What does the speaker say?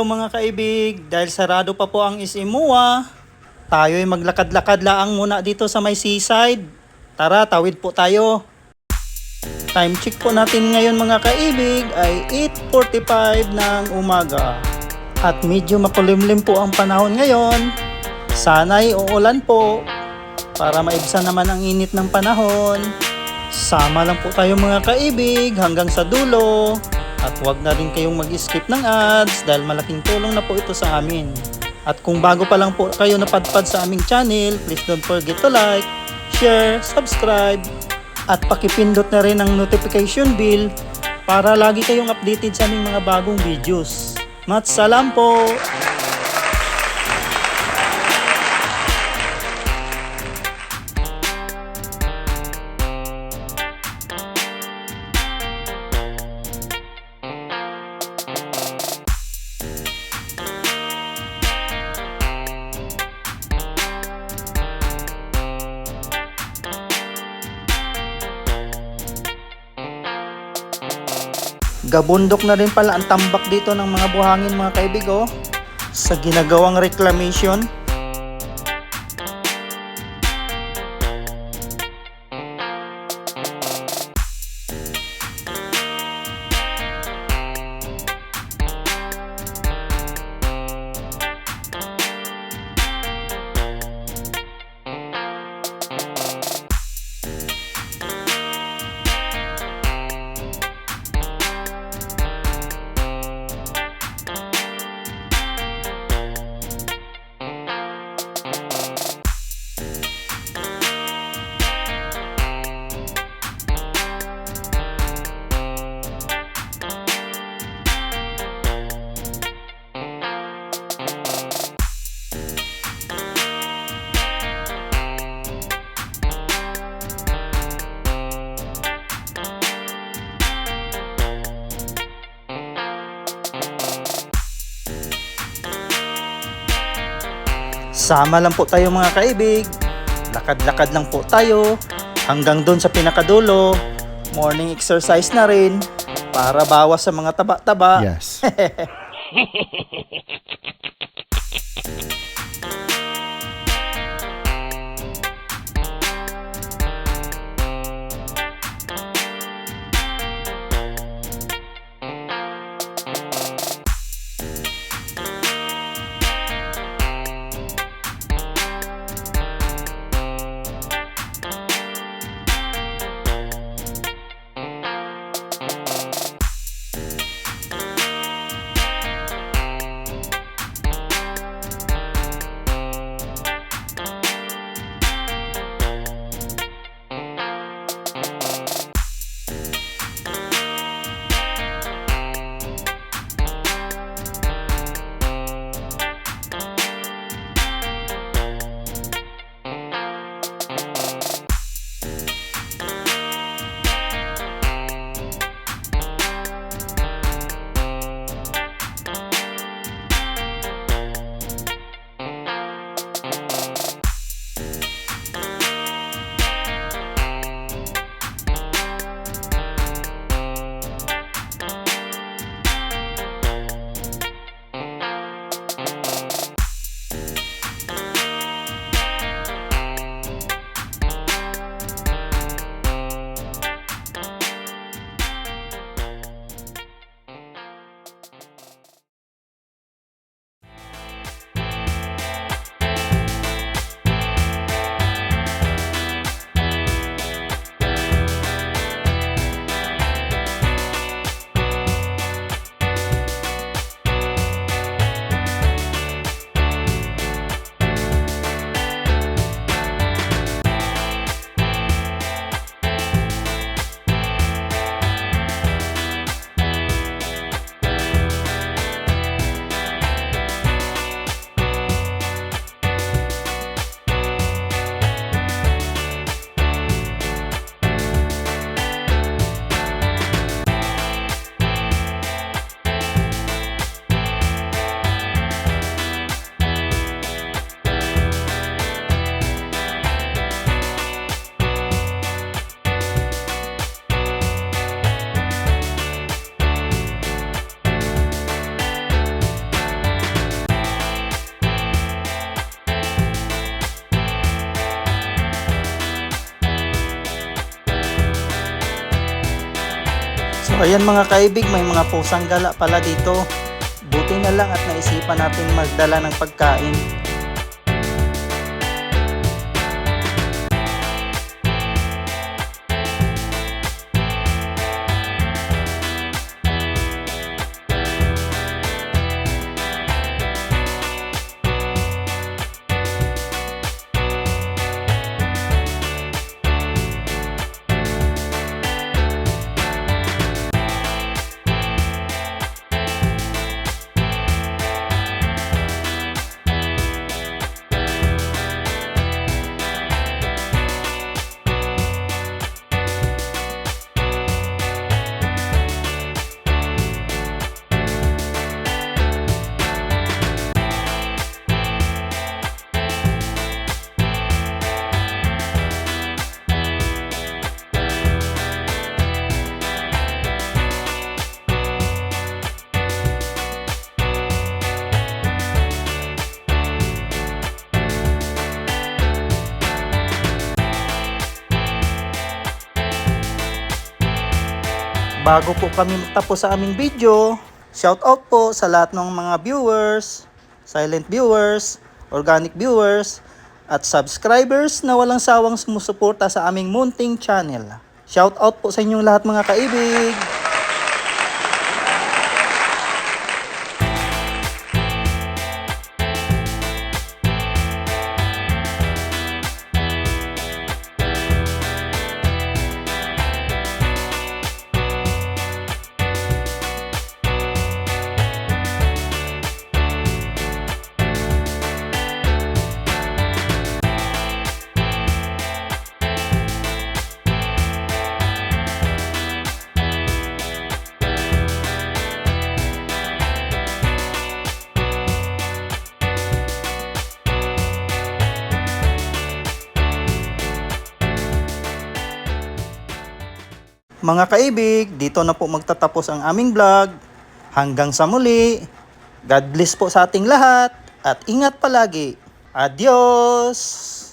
Hello mga kaibig, dahil sarado pa po ang Isimua, tayo ay maglakad-lakad laang muna dito sa may seaside. Tara, tawid po tayo. Time check po natin ngayon mga kaibig ay 8:45 ng umaga. At medyo makulimlim po ang panahon ngayon. Sana'y uulan po para maibsan naman ang init ng panahon. Sama lang po tayo mga kaibig hanggang sa dulo. At huwag na rin kayong mag-skip ng ads dahil malaking tulong na po ito sa amin. At kung bago pa lang po kayo napadpad sa aming channel, please don't forget to like, share, subscribe, at pakipindot na rin ang notification bell para lagi kayong updated sa aming mga bagong videos. Matsalam po! Gabundok na rin pala ang tambak dito ng mga buhangin mga kaibig sa ginagawang reclamation. Sama lang po tayo mga kaibig. Lakad-lakad lang po tayo hanggang doon sa pinakadulo. Morning exercise na rin para bawas sa mga taba-taba. Yes. Ayan mga kaibig, may mga pusang gala pala dito. Buti na lang at naisipan natin magdala ng pagkain. Bago po kami tapos sa aming video, shout out po sa lahat ng mga viewers, silent viewers, organic viewers, at subscribers na walang sawang sumusuporta sa aming munting channel. Shout out po sa inyong lahat mga kaibig! Mga kaibig, dito na po magtatapos ang aming vlog. Hanggang sa muli. God bless po sa ating lahat at ingat palagi. Adios!